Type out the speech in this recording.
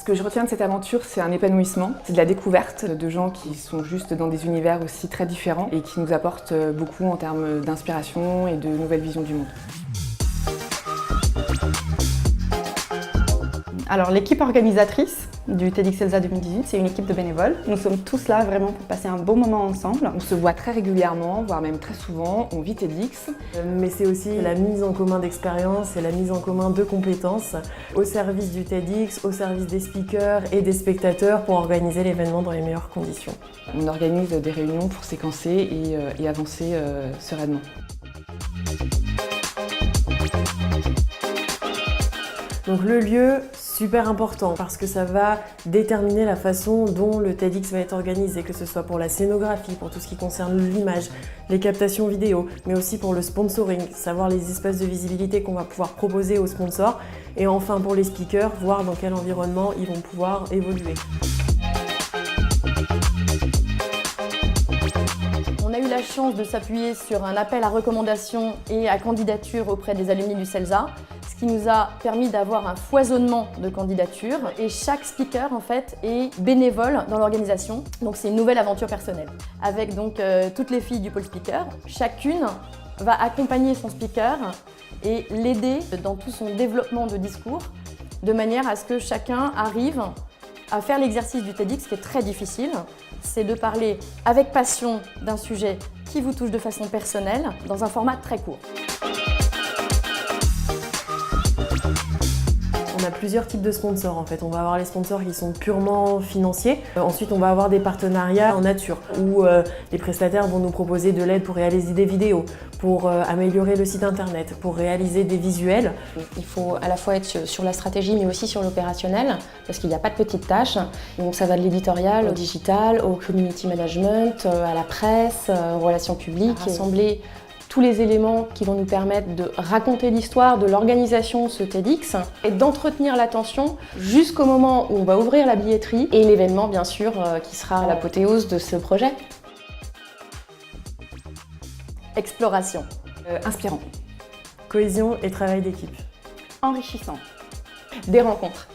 Ce que je retiens de cette aventure, c'est un épanouissement, c'est de la découverte de gens qui sont juste dans des univers aussi très différents et qui nous apportent beaucoup en termes d'inspiration et de nouvelles visions du monde. Alors l'équipe organisatrice du TEDx CELSA 2018, c'est une équipe de bénévoles. Nous sommes tous là vraiment pour passer un beau moment ensemble. On se voit très régulièrement, voire même très souvent, on vit TEDx. Mais c'est aussi la mise en commun d'expériences et la mise en commun de compétences au service du TEDx, au service des speakers et des spectateurs pour organiser l'événement dans les meilleures conditions. On organise des réunions pour séquencer et avancer sereinement. Donc le lieu, super important parce que ça va déterminer la façon dont le TEDx va être organisé, que ce soit pour la scénographie, pour tout ce qui concerne l'image, les captations vidéo, mais aussi pour le sponsoring, savoir les espaces de visibilité qu'on va pouvoir proposer aux sponsors et enfin pour les speakers, voir dans quel environnement ils vont pouvoir évoluer. On a eu la chance de s'appuyer sur un appel à recommandations et à candidature auprès des alumni du CELSA, ce qui nous a permis d'avoir un foisonnement de candidatures et chaque speaker en fait est bénévole dans l'organisation. Donc c'est une nouvelle aventure personnelle. Avec donc toutes les filles du pôle speaker, chacune va accompagner son speaker et l'aider dans tout son développement de discours de manière à ce que chacun arrive à faire l'exercice du TEDx qui est très difficile, c'est de parler avec passion d'un sujet qui vous touche de façon personnelle dans un format très court. On a plusieurs types de sponsors en fait. On va avoir les sponsors qui sont purement financiers. Ensuite, on va avoir des partenariats en nature où les prestataires vont nous proposer de l'aide pour réaliser des vidéos, pour améliorer le site internet, pour réaliser des visuels. Il faut à la fois être sur la stratégie mais aussi sur l'opérationnel parce qu'il n'y a pas de petites tâches. Donc ça va de l'éditorial au digital, au community management, à la presse, aux relations publiques. Rassembler tous les éléments qui vont nous permettre de raconter l'histoire de l'organisation de ce TEDx et d'entretenir l'attention jusqu'au moment où on va ouvrir la billetterie et l'événement bien sûr qui sera l'apothéose de ce projet. Exploration. Inspirant. Cohésion et travail d'équipe. Enrichissant. Des rencontres.